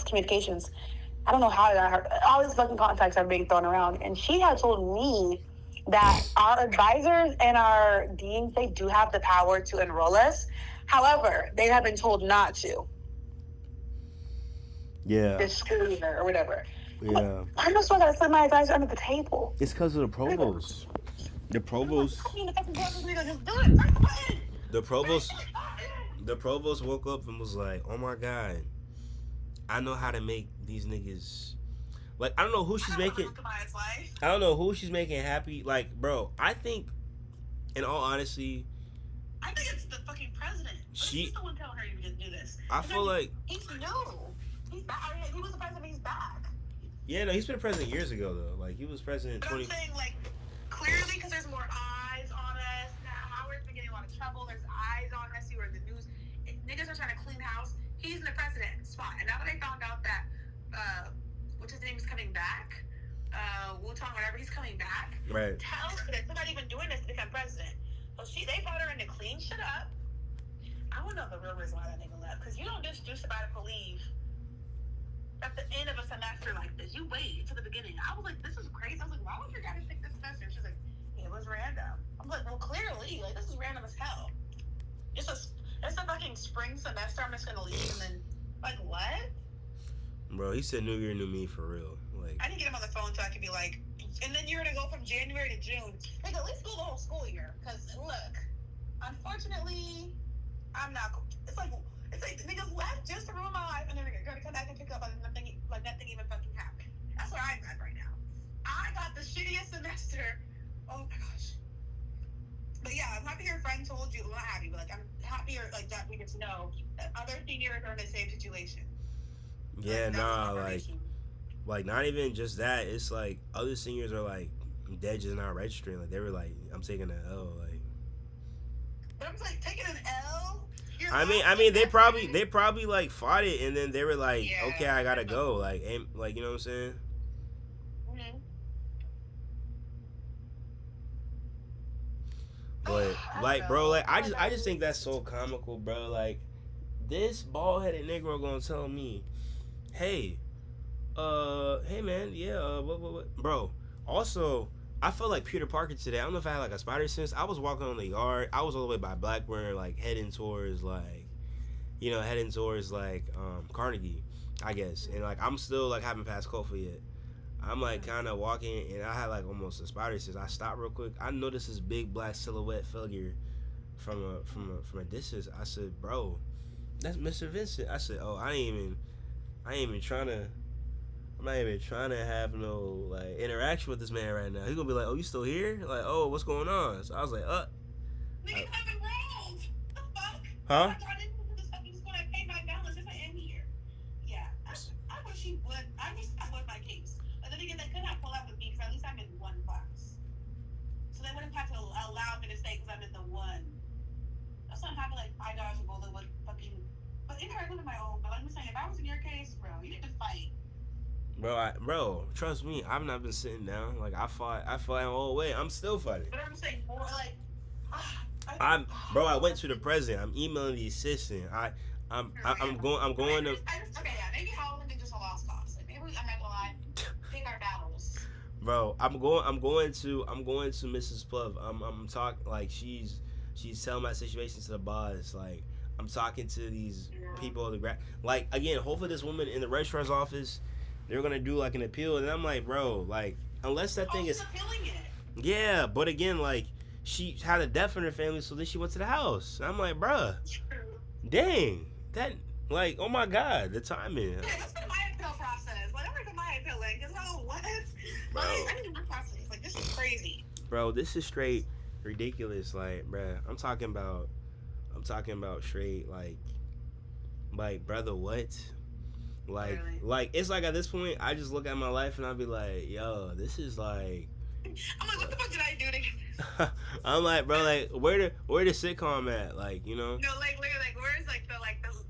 communications. I don't know how I got her. All these fucking contacts are being thrown around. And she had told me that our advisors and our deans, they do have the power to enroll us. However, they have been told not to Yeah. this school year or whatever. Yeah. I'm just going to set my advisor under the table. It's because of the provost. The provost. I mean, the fucking nigga just do it. Press the button. The provost. The provost woke up and was like, "Oh my god, I know how to make these niggas." Like, I don't know who she's making. I don't know who she's making happy. Like, bro, I think, in all honesty, I think it's the fucking president. She's the one telling her to do this. I feel like he's new. He's back. He was the president. He's back. Yeah, no, he's been president years ago though. Like, he was president. But 20... I'm saying, like, clearly because there's more eyes on us now. Howard's been getting a lot of trouble. There's eyes on us. You were in the news. Niggas are trying to clean house. He's in the president spot, and now that I found out that what's his name is coming back, Wu-Tang, whatever, he's coming back. Right. Tell her that they're not even doing this to become president. So they brought her in to clean shit up. I want to know the real reason why that nigga left, because you don't just do sabbatical leave at the end of a semester like this. You wait until the beginning. I was like, this is crazy. I was like, why would you guys pick this semester? She's like, it was random. I'm like, well, clearly, like, this is random as hell. It's a fucking spring semester. I'm just gonna leave, and then, like, what? Bro, he said New Year, New Me for real. Like, I didn't get him on the phone so I could be like, and then you're gonna go from January to June. Like, at least go the whole school year. Because look, unfortunately, I'm not. It's like the niggas left just to ruin my life, and then they're gonna come back and pick up nothing even fucking happened. That's where I'm at right now. I got the shittiest semester. Oh my gosh. But yeah, I'm happy your friend told you. Well, not happy, but like, I'm happier like that we get to know that other seniors are in the same situation. Yeah, nah, like not even just that. It's like other seniors are like dead just not registering. Like, they were like, I'm taking an L. Like, but I'm like, taking an L. I mean, they probably like fought it, and then they were like, yeah, okay, I gotta go. Like, you know what I'm saying? Mm-hmm. But like, bro, like, I just think that's so comical, bro. Like, this bald-headed Negro gonna tell me, hey man, yeah, what, bro. Also, I felt like Peter Parker today. I don't know if I had like a spider sense. I was walking on the yard. I was all the way by Blackburn, like heading towards Carnegie, I guess. And like, I'm still like haven't passed Kofa yet. I'm like kind of walking, and I had like almost a spider sense. I stopped real quick. I noticed this big black silhouette figure from a distance. I said, bro, that's Mr. Vincent. I said, oh, I ain't even trying to. I'm not even trying to have no like interaction with this man right now. He's gonna be like, "Oh, you still here?" Like, "Oh, what's going on?" So I was like, Niggas have enrolled. The fuck? Huh? I just want to pay my balance if I am here. Yeah, I wish he would. I wish that was my case. But then again, they could not pull out with me because at least I'm in one class. So they wouldn't have to allow me to stay because I'm in the one. That's not having like $5 a bullet with fucking. But in her, I live in my own. But I'm just saying, if I was in your case, bro, you need to fight. Bro, trust me, I've not been sitting down. Like, I fought all the way. I'm still fighting. But I'm saying more like, I went to the president. I'm emailing the assistant. I'm going to. Okay, yeah, maybe Holland is just a lost cause. Like, maybe I'm not gonna lie, pick our battles. Bro, I'm going to Mrs. Pluff. I'm talking like she's telling my situation to the boss. Like, I'm talking to these people on the like, again, hopefully this woman in the registrar's office, they're gonna do like an appeal, and I'm like, bro, like, unless that thing is appealing it. Yeah, but again, like, she had a death in her family, so then she went to the house. I'm like, bruh, dang, that, like, oh my god, the timing. Yeah, that's been my appeal process. Like, I'm reading my appealing, because what? Bro, I didn't my process. Like, this is crazy. Bro, this is straight ridiculous. Like, bruh, I'm talking about straight, like, brother, what? Like, really? Like, it's like at this point, I just look at my life and I'll be like, yo, this is like. I'm like, what the fuck did I do to? I'm like, bro, like, where the sitcom at? Like, you know? No, like, where's like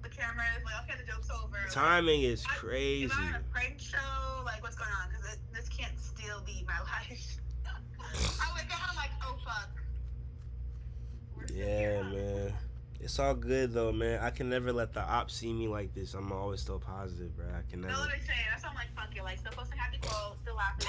the cameras? Like, okay, the joke's over. Timing is crazy. Am I on a prank show? Like, what's going on? Because this can't still be my life. I wake up, I'm like, oh fuck. Yeah, man. It's all good though, man. I can never let the ops see me like this. I'm always still positive, bro. I can No, never. what I'm saying. That's why I'm like, fuck it. Like, still posting happy quotes, still laughing.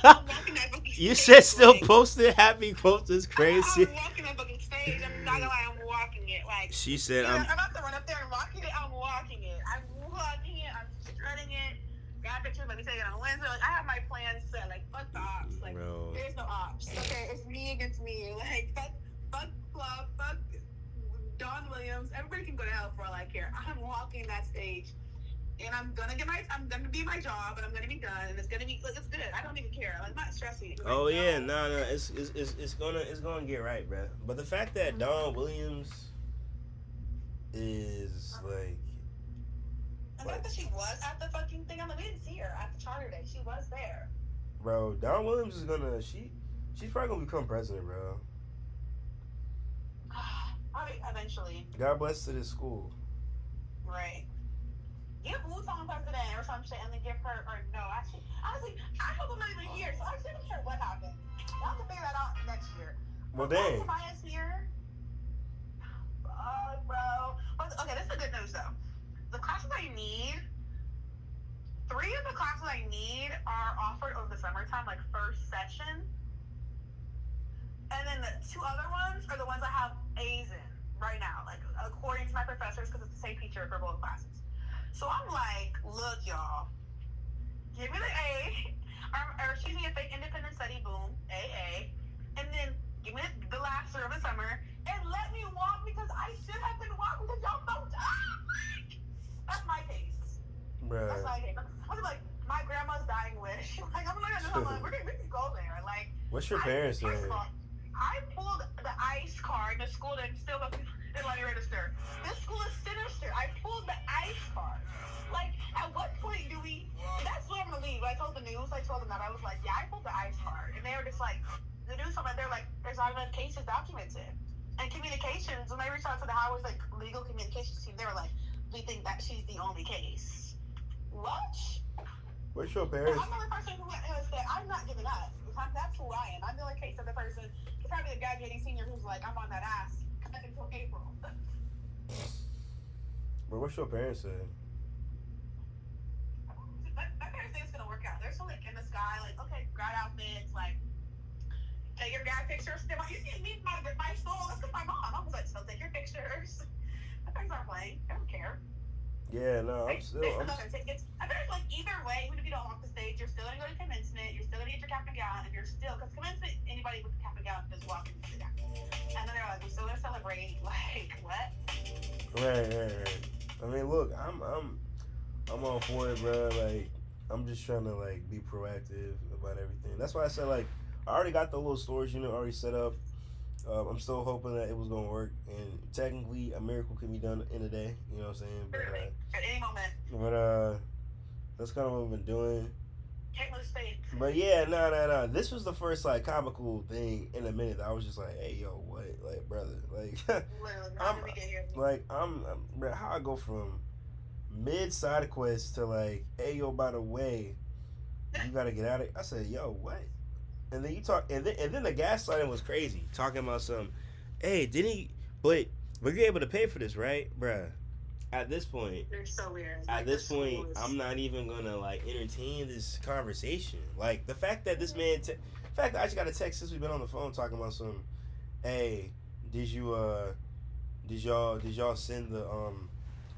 I'm walking that fucking You stage. said still Like, posted happy quotes is crazy. I'm walking that fucking stage. I'm not gonna lie, I'm walking it. Like, She said I'm I'm. about to run up there and walking it. I'm walking it. I'm walking it. I'm strutting it. Got pictures. Let me take it on Wednesday. Like, I have my plans set. Like, fuck the ops. Like, Bro. there's no ops. Okay, it's me against me. Like, fuck Fluff. Fuck Dawn Williams. Everybody can go to hell for all I care. I'm walking that stage. And I'm gonna be my job, and I'm gonna be done, and it's gonna be like it's good. I don't even care. Like, I'm not stressing. Like, Oh yeah, no. no, it's gonna get right, bro. But the fact that Dawn Williams is like, And not that she was at the fucking thing. I'm like, we didn't see her at the charter day. She was there. bro, Dawn Williams is gonna she's probably gonna become president, bro. Probably eventually. God bless to this school. Right. Give Wu-Tang president or some shit, and then give her, or no, actually, honestly, I hope I'm not even here, so actually, I'm not sure what happened. We'll have to figure that out next year. Well, dang. Tobias here. Oh, bro. Okay, this is the good news, though. The classes I need, 3 of the classes I need are offered over the summertime, like first session. And then the 2 other ones are the ones I have A's in right now, like according to my professors, because it's the same teacher for both classes. So I'm like, look, y'all, give me the A, or excuse me, a fake independent study, boom, AA, and then give me the last 3 of the summer, and let me walk because I should have been walking because y'all don't. That's my case. Bruh. That's my case. I was like, my grandma's dying wish. Like, I'm looking at this, I'm like, we can go there. Like, What's your parents' name? I pulled the ICE card. The school didn't still let me register. This school is sinister. I pulled the ICE card. Like, at what point do we? That's where I'm gonna leave. I told the news. I told them that I was like, yeah, I pulled the ICE card, and they were just like, the news told me they're like, there's not enough cases documented. And communications, when I reached out to the Howard's like legal communications team, they were like, we think that she's the only case. What? What's your parents? I'm the only person who has said, I'm not giving up. That's who I am. I'm the only case of the person. He's probably a graduating senior who's like, I'm on that ass until April. But what's your parents say? My parents think it's gonna work out. They're still like in the sky, like, okay, grad outfits, like, take your grad pictures. You see me, my soul. Let's go. My mom. I was like, still take your pictures. My parents aren't playing. I don't care. Yeah, no, I'm still. I bet like either way, even if you don't walk the stage, you're still gonna go to commencement. You're still gonna get your cap and gown, and you're still because commencement, anybody with the cap and gown just walk into the gown. And then they're like, we're still gonna celebrate. Like what? Right. I mean, look, I'm all for it, bro. Like, I'm just trying to like be proactive about everything. That's why I said like I already got the little storage unit already set up. I'm still hoping that it was gonna work, and technically a miracle can be done in a day. You know what I'm saying? But, at any moment. But that's kind of what we've been doing. Can't lose faith. But yeah, no. This was the first like comical thing in a minute that I was just like, hey, yo, what, like, brother, like, bro, how I go from mid side quest to like, hey, yo, by the way, you gotta get out of. I said, yo, what? And then you talk, and then the gaslighting was crazy, talking about some, hey, didn't he? But you're able to pay for this, right, bruh? At this point, they're so weird. At this point, I'm not even gonna like entertain this conversation. Like the fact that this man, the fact that I just got a text since we've been on the phone talking about some, hey, did y'all send the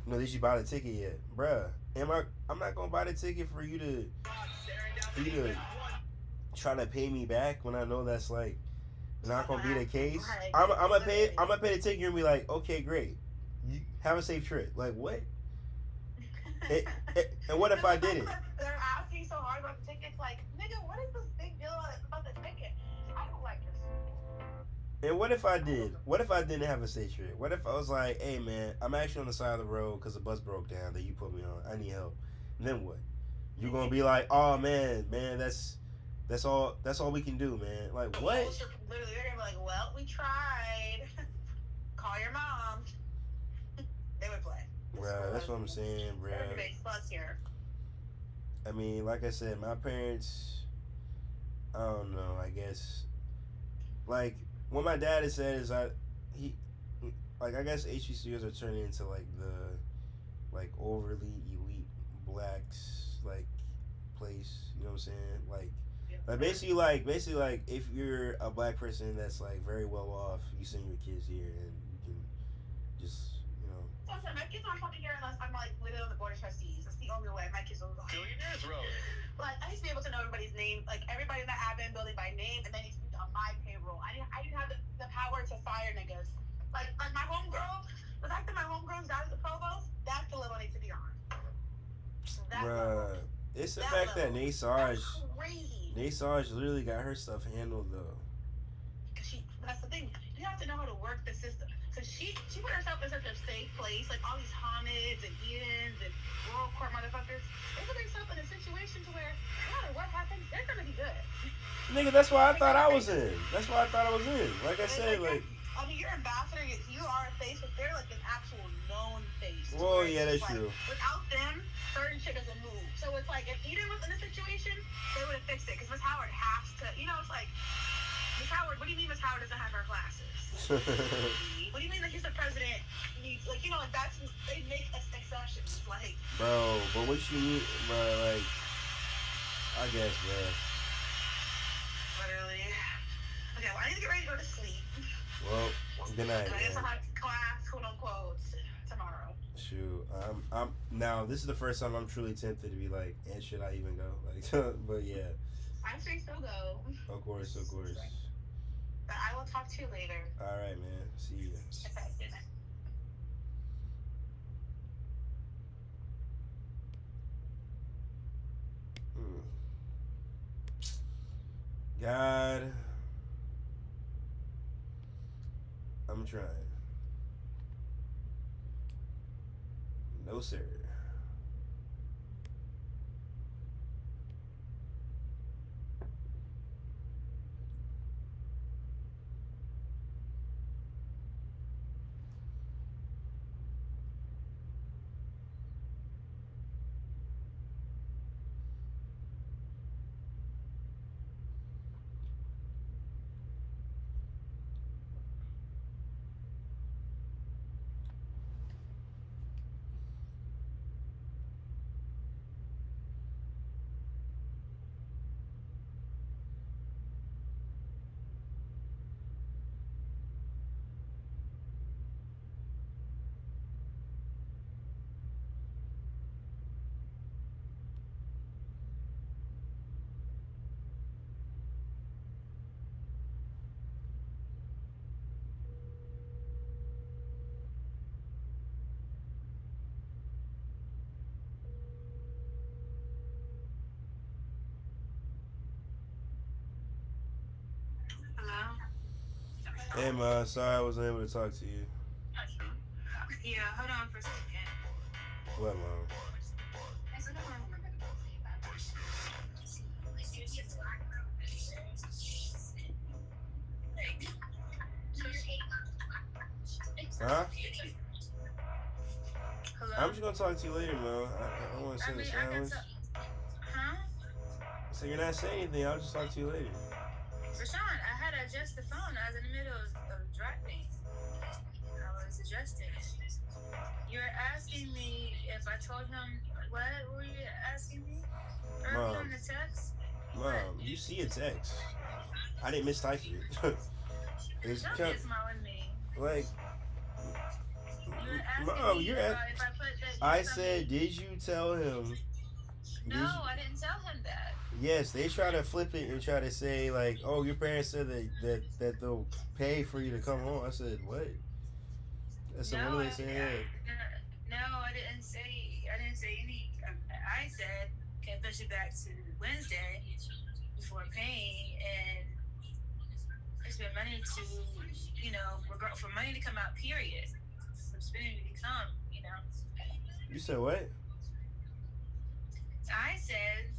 did you buy the ticket yet, bruh? I'm not gonna buy the ticket for you to try to pay me back when I know that's like not gonna be the case. I'm gonna pay the ticket and be like, okay, great, you have a safe trip. Like what? And what if I did it? They're asking so hard about the tickets. Like, nigga, what is this big deal about the ticket? I don't like this. And what if I did? What if I didn't have a safe trip? What if I was like, hey man, I'm actually on the side of the road because the bus broke down that you put me on. I need help. And then what? You're gonna be like, oh man, that's all we can do, man. Like what? Literally, they're gonna be like, well, we tried. Call your mom. They would play. Bruh, that's what I'm saying, bruh. Plus here. I mean, like I said, my parents, I don't know, I guess, like, what my dad has said is like I guess HBCUs are turning into like the like overly elite blacks like place. You know what I'm saying? Basically like if you're a black person that's like very well off, you send your kids here and you can just you know. So I said, my kids aren't coming here unless I'm like living on the board of trustees. That's the only way my kids will go. Billionaires Road. But I used to be able to know everybody's name, like everybody in the admin building by name, and then used to be on my payroll. I didn't have the power to fire niggas. Like my homegirl, the fact that my homegirl's got the provost, that's the level I need to be on. That level. Bruh, it's the That fact that level. Nate Sarge, That's crazy. Nate Sarge literally got her stuff handled though. That's the thing. You have to know how to work the system. So she put herself in such a safe place, like all these Hamids and Edens and rural court motherfuckers. They put themselves in a situation to where no matter what happens, they're gonna be good. Nigga, that's why I thought I was in. That's why I thought I was in. Like I said, like. I mean, you're ambassador. You are a face, but they're like an actual known face. Well, Where yeah, it's that's like, true. Without them, certain shit doesn't move. So it's like if Eden was in a situation, they would have fixed it. Because Miss Howard has to. You know, it's like Miss Howard. What do you mean Miss Howard doesn't have her classes? What do you mean that he's the president? Like, you know, like that's they make exceptions. Like, Bro, but what you need, bro, like, I guess, bro. literally. Okay, well, I need to get ready to go to sleep. Well, good night, I guess I'll man. have class, quote unquote, tomorrow. Shoot, I'm now. This is the first time I'm truly tempted to be like, and should I even go? Like, but yeah, I'm sure you still go. of course. But I will talk to you later. All right, man. See you. Okay, good night. God, I'm trying. No, sir. Hello? Hey, ma. Sorry I wasn't able to talk to you. Yeah, hold on for a second. What, mom? Huh? Hello? I'm just gonna talk to you later, man. I don't want to send a sandwich. Huh? So you're not saying anything. I'll just talk to you later. Rashawn, I had to adjust the phone. I was in the middle of driving. I was adjusting it. You're asking me if I told him, what were you asking me? Earlier Mom. in the text? Mom, you see a text. I didn't mistype it. It's Don't kind get smart with me. like, You're asking Mom, me you're about at. if I put that. I said, did you tell him? No, I didn't tell him that. Yes, they try to flip it and try to say like, "Oh, your parents said that they'll pay for you to come home." I said, "What?" I said, No, "What are they saying?" No, I didn't say any. I said, can push it back to Wednesday before paying, and it's been money to, for money to come out. Period. For spending to come. You said what? I said,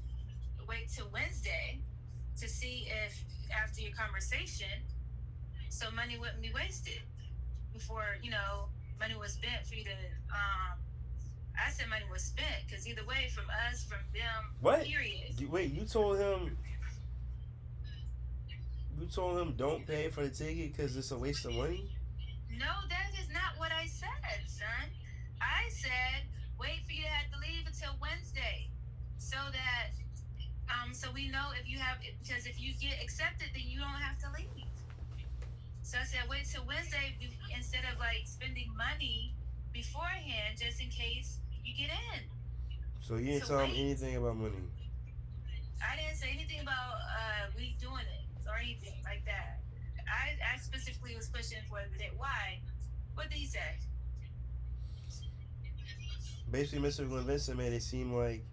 wait till Wednesday to see if after your conversation, so money wouldn't be wasted before money was spent for you to. I said money was spent because either way, from us, from them, What? period. Wait, you told him? You told him don't pay for the ticket because it's a waste of money? No, that is not what I said, son. I said, wait for you to have to leave until Wednesday, so that so we know if you have, because if you get accepted, then you don't have to leave. So I said, wait till Wednesday instead of like spending money beforehand just in case you get in. So you didn't tell him anything about money. I didn't say anything about we doing it or anything like that. I specifically was pushing for that. Why? What did he say? Basically, Mr. Glenn Vincent made it seem like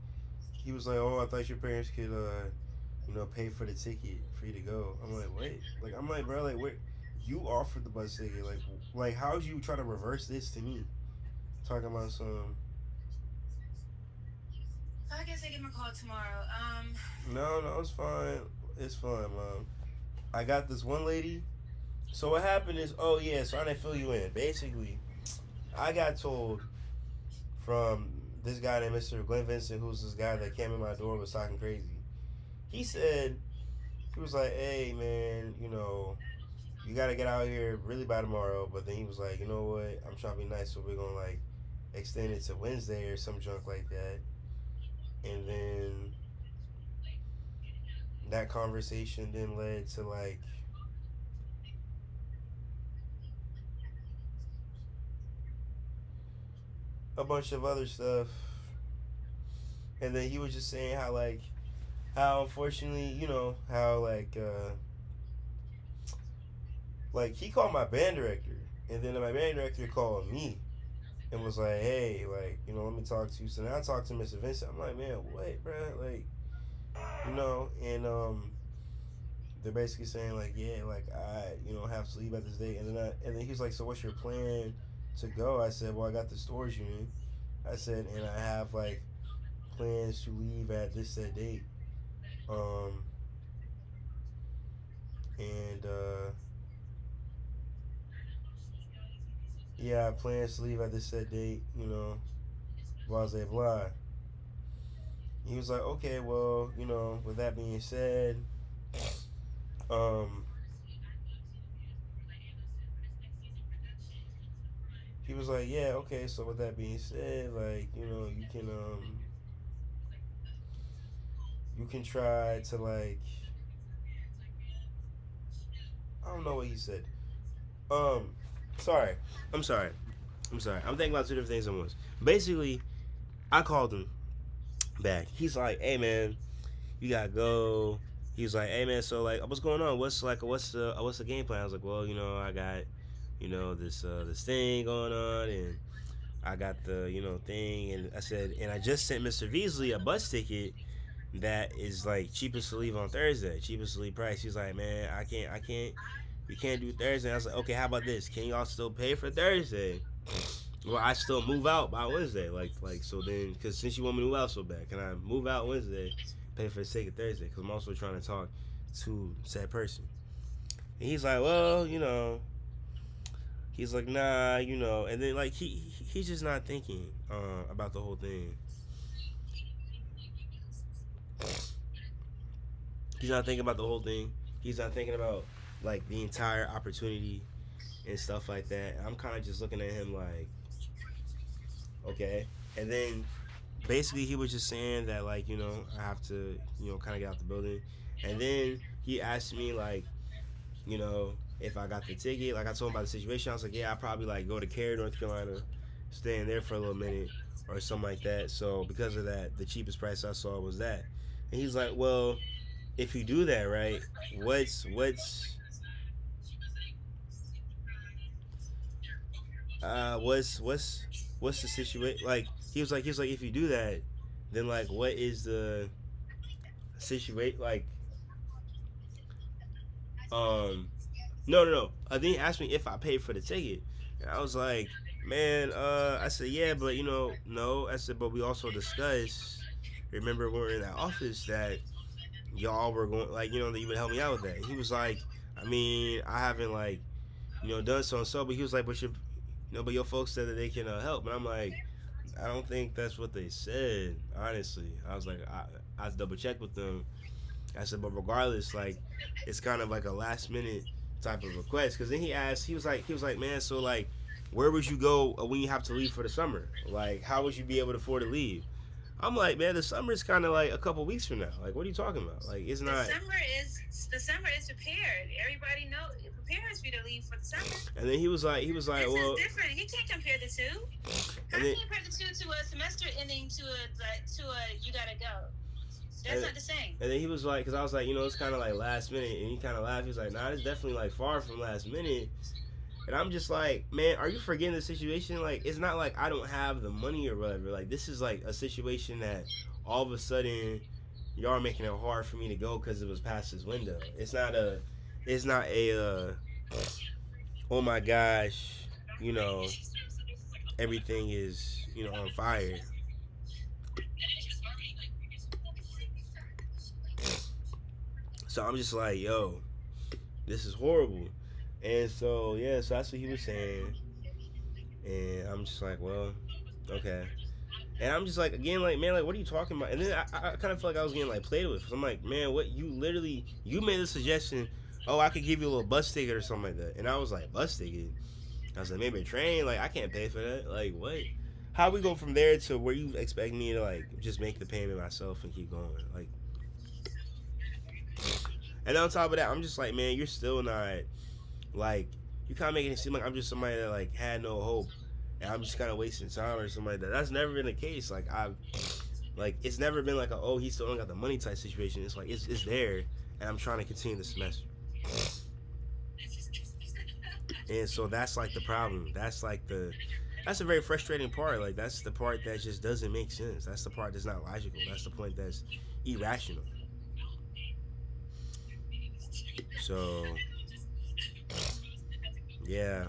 he was like, "Oh, I thought your parents could, pay for the ticket for you to go." I'm like, "Wait," like I'm like, bro, like, wait, you offered the bus ticket, like how'd you try to reverse this to me? Talking about some. I guess I give him a call tomorrow. No, it's fine. It's fine, mom. I got this one lady. So what happened is, oh yeah, so I didn't fill you in. Basically, I got told from this guy named Mr. Glenn Vincent, who's this guy that came in my door was talking crazy. He said, he was like, hey man, you gotta get out here really by tomorrow. But then he was like, you know what, I'm trying to be nice, so we're gonna like extend it to Wednesday or some junk like that. And then that conversation then led to like a bunch of other stuff. And then he was just saying how unfortunately, how like he called my band director, and then my band director called me and was like, hey, like, let me talk to you. So now I talked to Mr. Vincent. I'm like, man, what, bro? Like, and they're basically saying like, yeah, like I, have to leave at this date. And then he was like, so what's your plan to go? I said, well, I got the storage unit. I said, and I have like plans to leave at this set date. And yeah, I plans to leave at this set date, blah blah blah. He was like, okay, well, with that being said, he was like, yeah, okay, so with that being said, like, you can try to like, I don't know what he said. Sorry. I'm sorry. I'm thinking about two different things at once. Basically, I called him back. He's like, hey man, you gotta go. He was like, hey man, so like, what's going on? What's the game plan? I was like, well, I got, this thing going on, and I got the, thing, and I said, and I just sent Mr. Beasley a bus ticket that is like cheapest to leave on Thursday, cheapest to leave price. He's like, man, I can't, we can't do Thursday. I was like, okay, how about this? Can y'all still pay for Thursday? Well, I still move out by Wednesday, like so then, because since you want me to move out so bad, can I move out Wednesday, pay for the sake of Thursday? Because I'm also trying to talk to said person. And he's like, well, he's like, nah, and then like he's just not thinking about the whole thing. He's not thinking about the whole thing. He's not thinking about like the entire opportunity and stuff like that. I'm kind of just looking at him like, okay. And then basically he was just saying that like, I have to, kind of get out the building. And then he asked me like, if I got the ticket. Like I told him about the situation. I was like, yeah, I probably like go to Cary, North Carolina, stay in there for a little minute or something like that. So because of that, the cheapest price I saw was that. And he's like, well, if you do that, right, what's the situation? Like he was like, if you do that, then like what is the situation? Like, no. Then he asked me if I paid for the ticket, and I was like, man, I said yeah, but no. I said, but we also discussed. Remember when we were in that office that y'all were going like, that you would help me out with that. And he was like, I mean, I haven't like, done so and so, but he was like, but but your folks said that they can help. And I'm like, I don't think that's what they said, honestly. I was like, I double checked with them. I said, but regardless, like, it's kind of like a last minute type of request. Cause then he was like, man, so like, where would you go when you have to leave for the summer? Like, how would you be able to afford to leave? I'm like, man, the summer is kind of like a couple weeks from now. Like, what are you talking about? Like, it's not. The summer is prepared. Everybody know it prepares for you to leave for the summer. And then he was like, This well, is different. He can't compare the two. How and can then, you compare the two to a semester ending to a you gotta go? That's not the same. and then he was like, because I was like, it's kind of like last minute, and he kind of laughed. He was like, nah, it's definitely like far from last minute. And I'm just like, man, are you forgetting the situation? Like, it's not like I don't have the money or whatever. Like, this is like a situation that all of a sudden y'all are making it hard for me to go because it was past his window. It's not a, oh my gosh, everything is, on fire. So I'm just like, yo, this is horrible. And so, yeah, so that's what he was saying. And I'm just like, well, okay. And I'm just like, again, like, man, like, what are you talking about? And then I kind of feel like I was getting, like, played with. So I'm like, man, what, you made a suggestion, oh, I could give you a little bus ticket or something like that. And I was like, bus ticket? I was like, maybe a train? Like, I can't pay for that. Like, what? How we go from there to where you expect me to, like, just make the payment myself and keep going? Like, and on top of that, I'm just like, man, you're still not, like, you kind of making it seem like I'm just somebody that, like, had no hope. And I'm just kind of wasting time or something like that. That's never been the case. Like, it's never been like a, oh, he still don't got the money type situation. It's like, it's there, and I'm trying to continue the semester. And so that's, like, the problem. That's a very frustrating part. Like, that's the part that just doesn't make sense. That's the part that's not logical. That's the point that's irrational. So, yeah.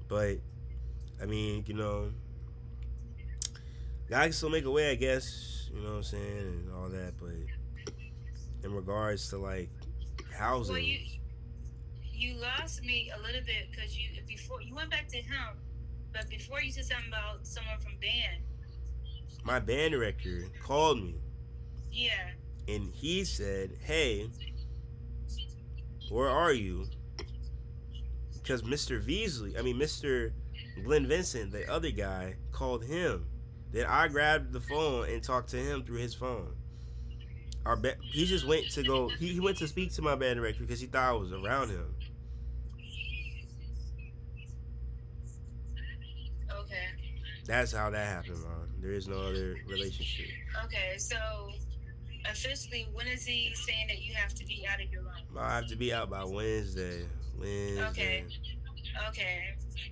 But, I mean, God can still make a way, I guess, you know what I'm saying, and all that, but in regards to, like, housing. Well, you lost me a little bit because before you went back to him, but before you said something about someone from band. My band director called me. Yeah. And he said, hey, where are you? Because Mr. Glenn Vincent, the other guy, called him. Then I grabbed the phone and talked to him through his phone. He just went to go, he went to speak to my band director because he thought I was around him. Okay. That's how that happened, man. There is no other relationship. Okay, so officially, when is he saying that you have to be out of your room? I have to be out by Wednesday. Okay.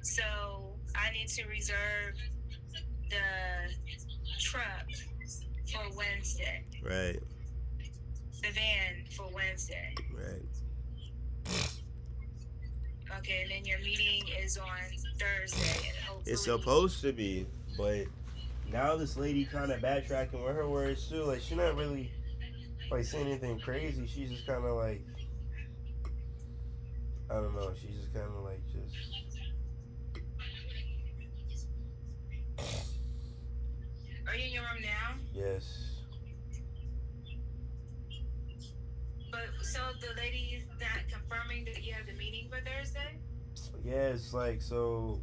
So I need to reserve the truck for Wednesday. Right. The van for Wednesday. Right. Okay, and then your meeting is on Thursday. And hopefully It's supposed to be, but now this lady kind of backtracking with her words too. Like, she's not really like saying anything crazy. She's just kind of like, I don't know. She's just kind of like Are you in your room now? Yes. But so the lady is not confirming that you have the meeting for Thursday? Yes, like, so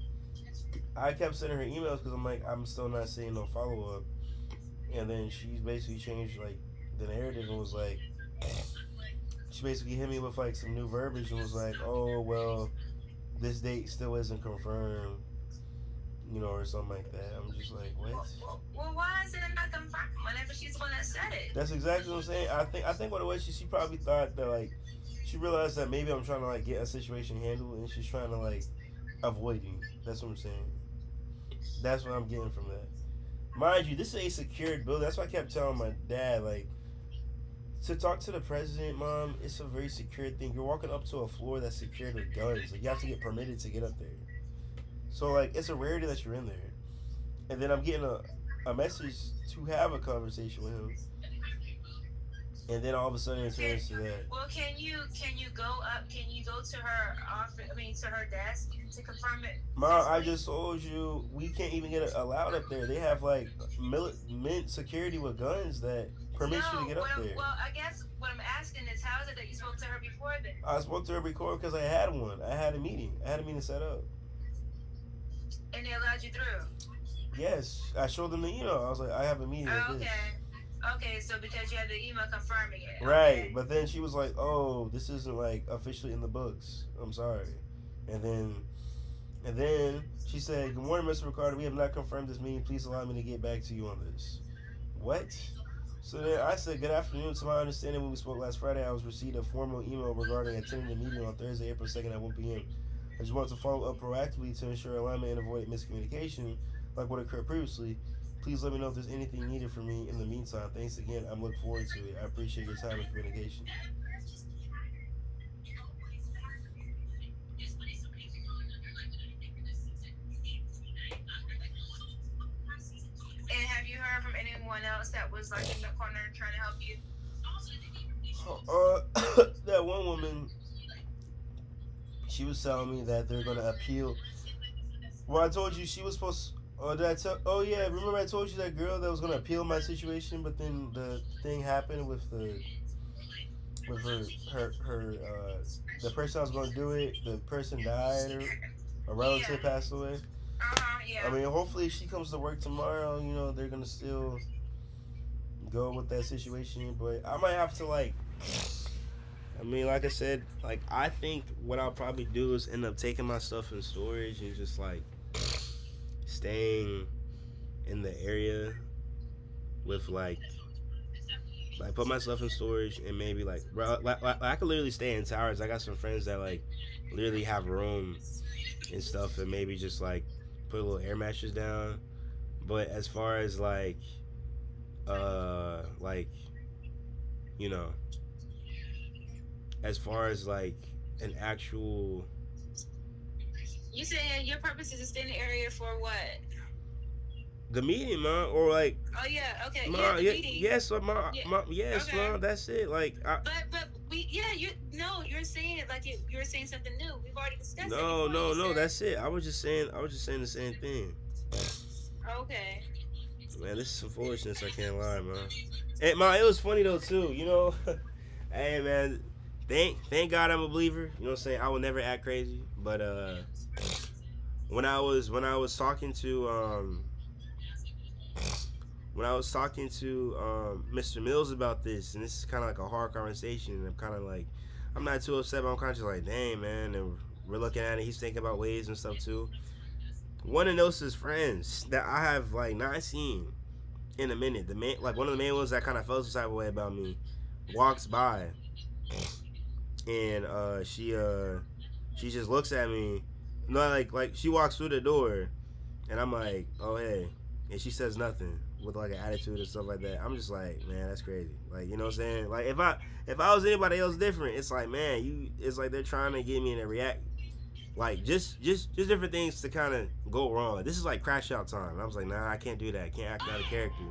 I kept sending her emails because I'm like, I'm still not seeing no follow up. And then she's basically changed like the narrative and was like, she basically hit me with like some new verbiage and was like, oh, well, this date still isn't confirmed, or something like that. I'm just like, what? Well, why is it not confirmed whenever she's the one that said it? That's exactly what I'm saying. I think what it was, she probably thought that, like, she realized that maybe I'm trying to, like, get a situation handled and she's trying to, like, avoid me. That's what I'm saying. That's what I'm getting from that. Mind you, this is a secured building. That's why I kept telling my dad, like, to talk to the president, Mom, it's a very secure thing. You're walking up to a floor that's secured with guns. Like, you have to get permitted to get up there. So, like, it's a rarity that you're in there. And then I'm getting a message to have a conversation with him. And then all of a sudden it turns to that. Well, can you go up? Can you go to her office? I mean, to her desk to confirm it Mom, I physically? just told you we can't even get allowed up there. They have like mint security with guns that permits you to No. get up there. Well, I guess what I'm asking is, how is it that you spoke to her before then, I spoke to her before because I had one. I had a meeting. I had a meeting set up. and they allowed you through? Yes, I showed them the email. I was like, I have a meeting Oh, with this. okay. Okay, so because you had the email confirming it. Right, Okay. but then she was like, "Oh, this isn't like officially in the books. I'm sorry." And then she said, "Good morning, Mr. Ricardo. We have not confirmed this meeting. Please allow me to get back to you on this." What? So then I said, "Good afternoon. To my understanding, when we spoke last Friday, I was received a formal email regarding attending the meeting on Thursday, April 2nd at 1 p.m. I just want to follow up proactively to ensure alignment and avoid miscommunication like what occurred previously. Please let me know if there's anything needed from me in the meantime. Thanks again. I'm looking forward to it. I appreciate your time and communication." And have you heard from anyone else that was like in the corner trying to help you? That one woman, she was telling me that they're gonna appeal. Well, I told you she was supposed. Oh, did I tell? Oh yeah, remember I told you that girl that was gonna appeal my situation, but then the thing happened with the person I was gonna do it. The person died or a relative Yeah. passed away. I Yeah. mean, hopefully if she comes to work tomorrow, they're gonna still go with that situation. But I might have to like. I mean, like I said, like I think what I'll probably do is end up taking my stuff in storage and just like staying in the area with like put my stuff in storage and maybe like bro, I could literally stay in towers. I got some friends that like literally have room and stuff, and maybe just like put a little air mattress down. But as far as like you know, as far as like an actual You said your purpose is to stay in the area for what? the meeting, man, or like Oh yeah, okay, yeah, ma, the meeting. yes, Yeah, yes, okay. ma, that's it. Like But we yeah you no you're saying it like you're saying something new. We've already discussed it no, before. You no, said that's it. I was just saying the same thing. okay. Man, this is some foolishness. I can't lie, man. And man, it was funny though too. Hey man, thank God I'm a believer. You know what I'm saying? I will never act crazy. But when I was talking to Mr. Mills about this, and this is kind of like a hard conversation, and I'm kind of like, I'm not too upset, but I'm kind of just like, dang man, and we're looking at it. He's thinking about ways and stuff too. One of Nosa's friends that I have like not seen in a minute, the man, like one of the main ones that kind of felt some type of way about me, walks by, and she just looks at me, no, like she walks through the door, and I'm like, oh hey, and she says nothing with like an attitude and stuff like that. I'm just like, man, that's crazy. Like, you know what I'm saying? Like if I was anybody else different, it's like, man, it's like they're trying to get me to react. Like just different things to kind of go wrong. This is like crash out time. And I was like, nah, I can't do that. I can't act out of character.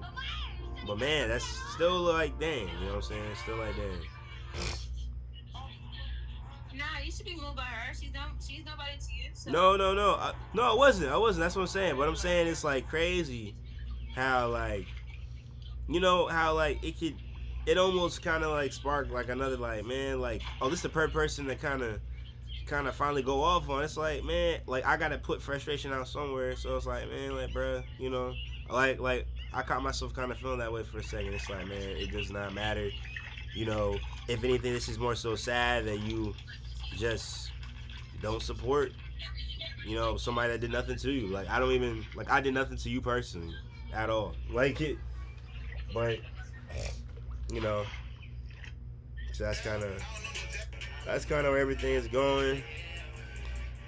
But man, that's still like dang. You know what I'm saying? Still like dang. Nah, you should be moved by her. She's nobody to you. So No. No, it wasn't. I wasn't. That's what I'm saying. But I'm saying it's like crazy how like how like it almost kind of like sparked like another like man like oh this is the per person that kind of finally go off on. It's like man like I gotta put frustration out somewhere. So it's like man like bruh like I caught myself kind of feeling that way for a second. It's like man it does not matter. You know if anything this is more so sad that you just don't support somebody that did nothing to you. Like I don't even like I did nothing to you personally at all. Like it, but you know, so that's kind of where everything is going.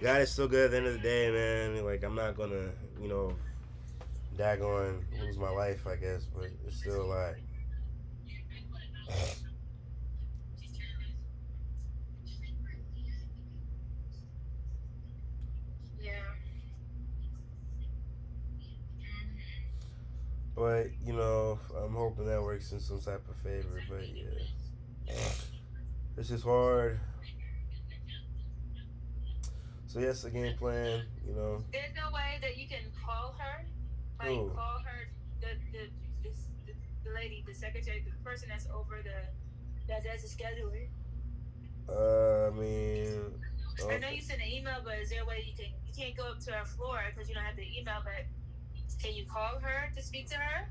God is still good at the end of the day, man. Like I'm not gonna daggone lose my life, I guess, but it's still a lot. yeah. But I'm hoping that works in some type of favor. But yeah. It's just hard. So yes, the game plan. You know. There's no way that you can call her, like Who? call her the lady, the secretary, the person that's over that does the scheduling. I mean, I know okay. you sent an email, but is there a way you can't go up to her floor because you don't have the email, but can you call her to speak to her?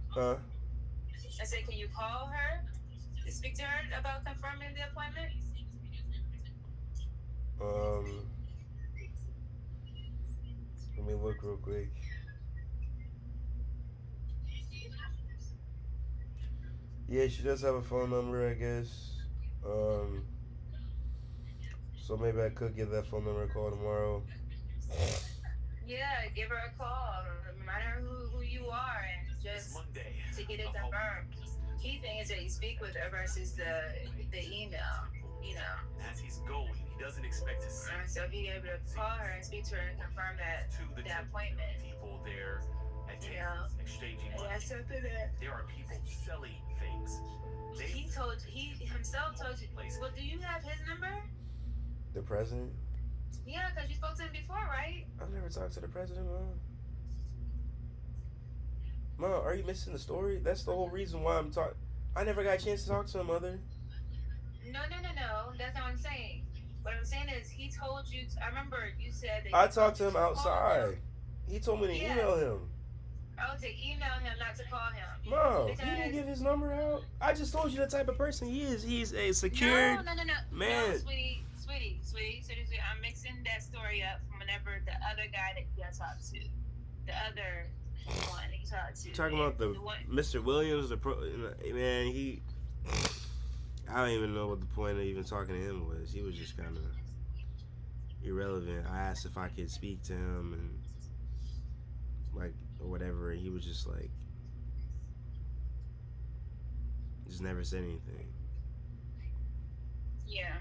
Huh? I said, can you call her to speak to her about confirming the appointment? Um, let me look real quick. Yeah, she does have a phone number, I guess. Um, so maybe I could give that phone number a call tomorrow. Yeah, give her a call. Remind her who you are and just to get it confirmed. Key thing is that you speak with her versus the email, you know. As he's going, he doesn't expect to see. So if you're able to call her and speak to her and confirm that appointment, People there at you know, exchanging and money. that's something that There are people selling things. he himself told you. Well, do you have his number? The president? Yeah, because you spoke to him before, right? I've never talked to the president, Mom. Mom, are you missing the story? That's the whole reason why I'm talking. I never got a chance to talk to him, Mother. No. That's not what I'm saying. What I'm saying is he told you. I remember you said that. I talked to him outside. He told me to Yeah. email him. Oh, to email him, not to call him. Mom, he didn't give his number out. I just told you the type of person he is. He's a secured No. man. No, sweetie. I'm mixing that story up from whenever the other guy that you talked to, the other one that you talked to. Talking about the one. Mr. Williams, man, he. I don't even know what the point of even talking to him was. He was just kind of irrelevant. I asked if I could speak to him and like or whatever, and he was just like, just never said anything. Yeah.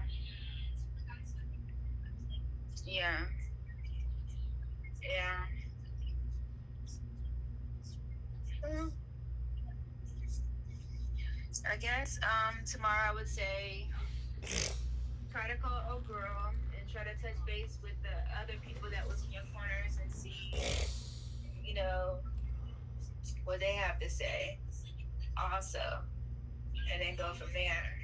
I guess tomorrow I would say try to call old girl and try to touch base with the other people that was in your corners and see, you know, what they have to say also, and then go from there.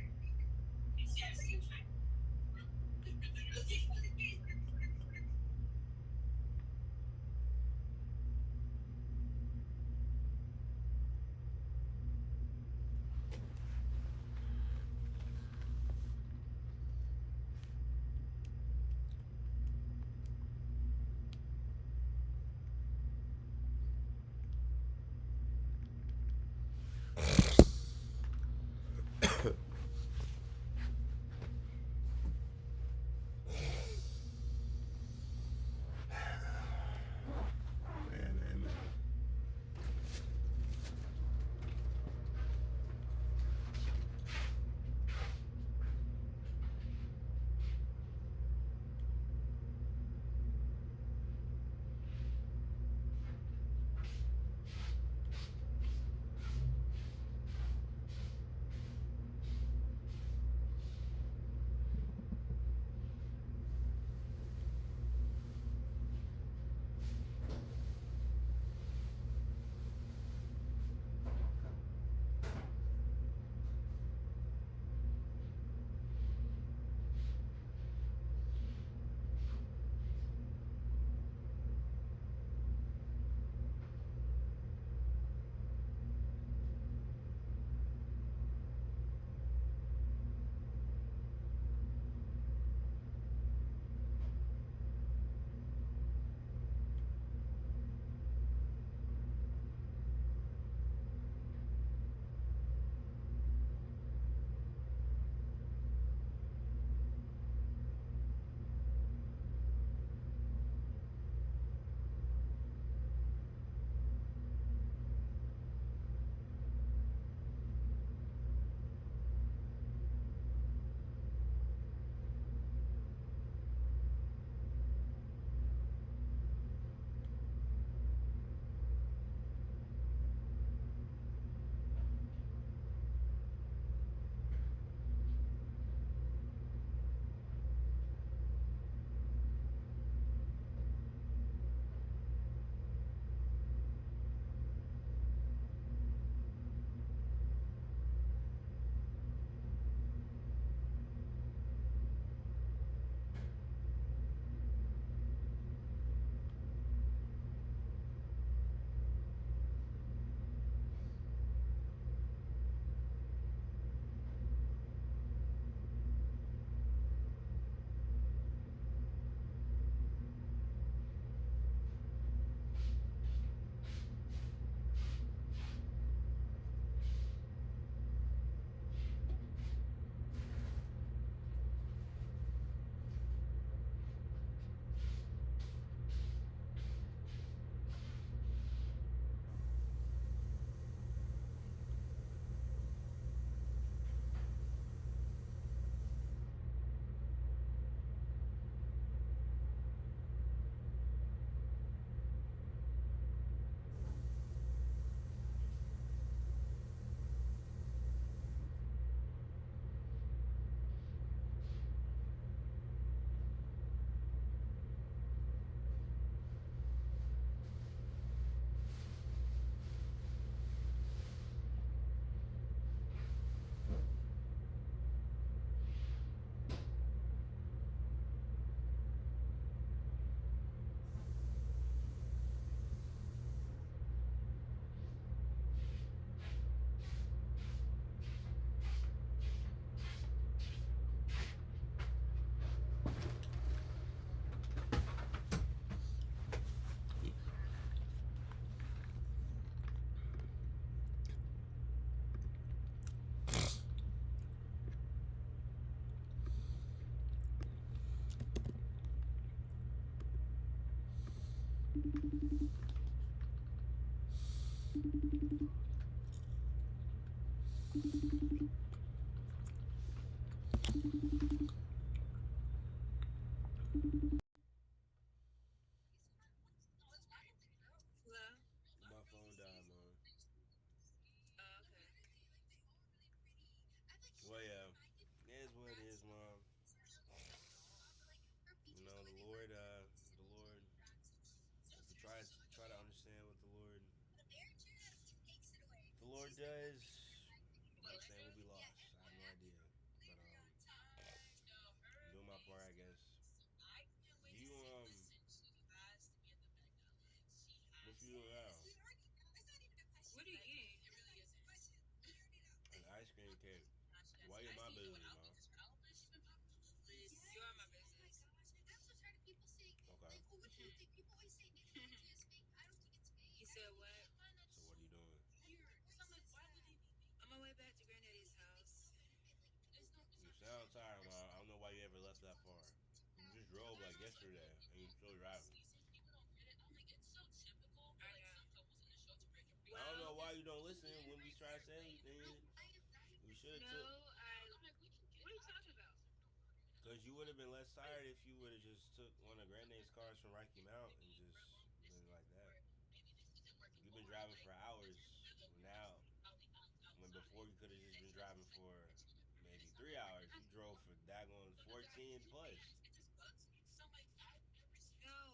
Hello? My phone died, man. Oh, okay. Well, yeah, it is what it is, mom. You know, the Lord. If we try to understand what the Lord does, you know what I'm saying, we'll be lost. I have no idea, but I'm doing my part, I guess. Do you what you doing now? What are you eating? An ice cream cake. Why you in my business, mom? You are my business. Okay. You said what? So what are you doing? On my way back to Granddaddy's house. You sound tired, mom. I don't know why you ever left that far. You just drove like yesterday, and you're still driving. I know. I don't know Well, why you don't listen when we try to say anything. We should have no, took, what are you talking about? cause you would have been less tired if you would have just took one of Granddad's cars from Rocky Mount and just been like that. You've been driving for hours now, when before you could have just been driving for maybe 3 hours. You drove for daggone 14 plus. No.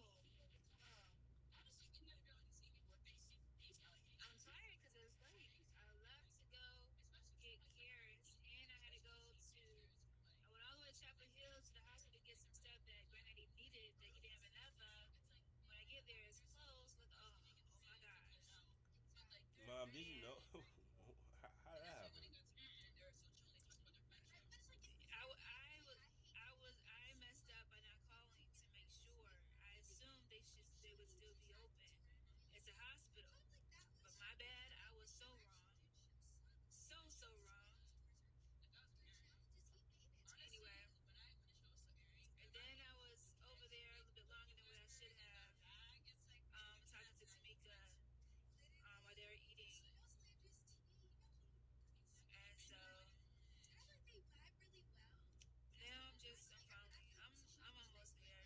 I'm tired because it was late. I left to go get carrots, and I had to go to. I went all the way to Chapel Hill to the hospital to get some stuff that Granddaddy needed that he didn't have enough of. When I get there, it's closed. Oh my gosh. Mom, did you know? How did that happen? I messed up by not calling to make sure. I assumed they would still be open. It's a hospital, but my bad. I was so wrong, so wrong. Anyway, and then I was over there a little bit longer than what I should have. Talking to Tamika while they were eating, and so now I'm finally I'm almost there.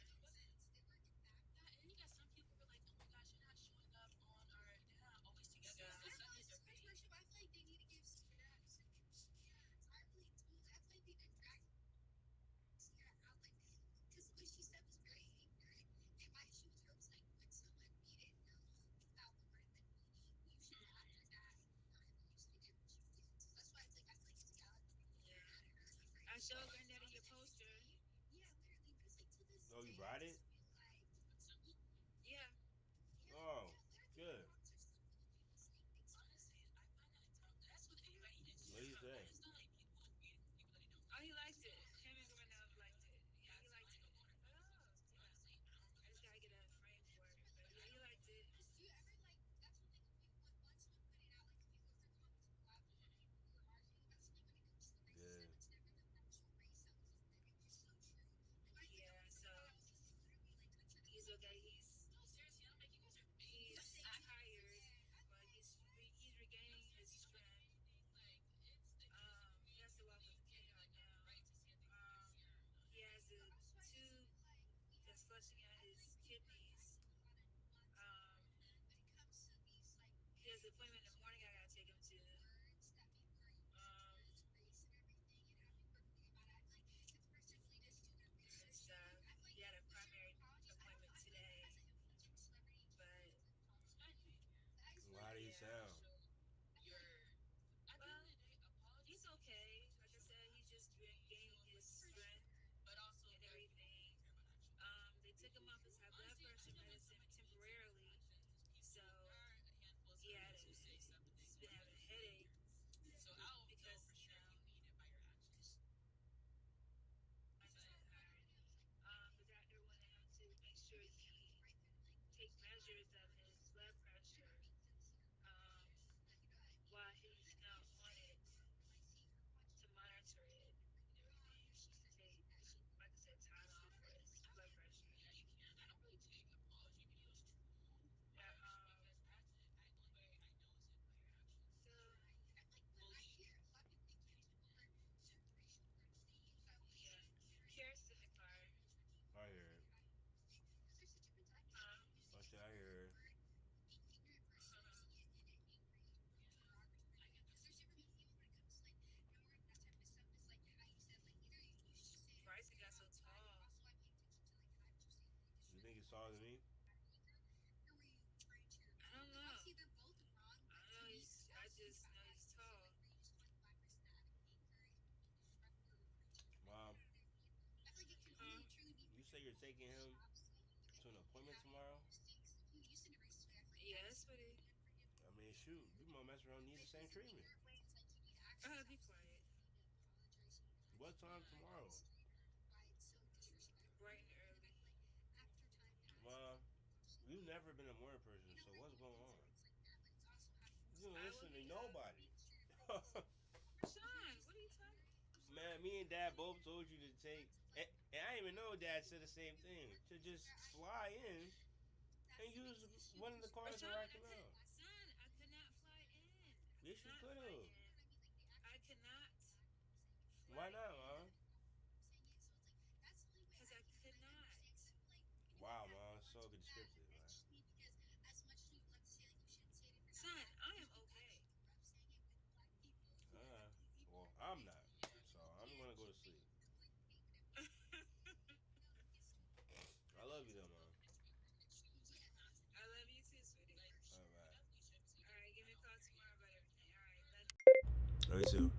I showed Granddaddy your poster. Oh, you brought it? Yeah. Oh, good. What do you say? Oh, he liked it. Him and Granddad liked it. Yeah, he liked it. Oh, yeah. I just gotta get a frame for it. But yeah, he liked it. Good. taller than me? I don't know. I don't know. I just know he's tall. Mom, Huh? you say you're taking him to an appointment tomorrow? Yeah, that's what it. I mean, shoot, you might mess around and need the same treatment. Be quiet. What time tomorrow? Bright and early. Mom, you've never been a morning person, so what's going on? You don't listen to nobody. Sean, what are you talking? Man, me and Dad both told you to take, and I didn't even know Dad said the same thing, to just fly in and use one of the cars to Sean, rock him out. Son, I could not fly in. Yes, you could have. I cannot. Why not, Mom? Because I could not. Wow, Mom, it's so descriptive, man. Son, I am okay. Well, I'm not, so I'm gonna go to sleep. I love you, though, Mom. I love you too, sweetie. All right. All right, give me a call tomorrow about everything. All right, Love you too.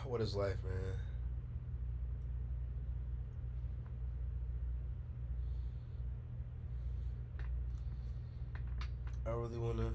What is life, man? I really want to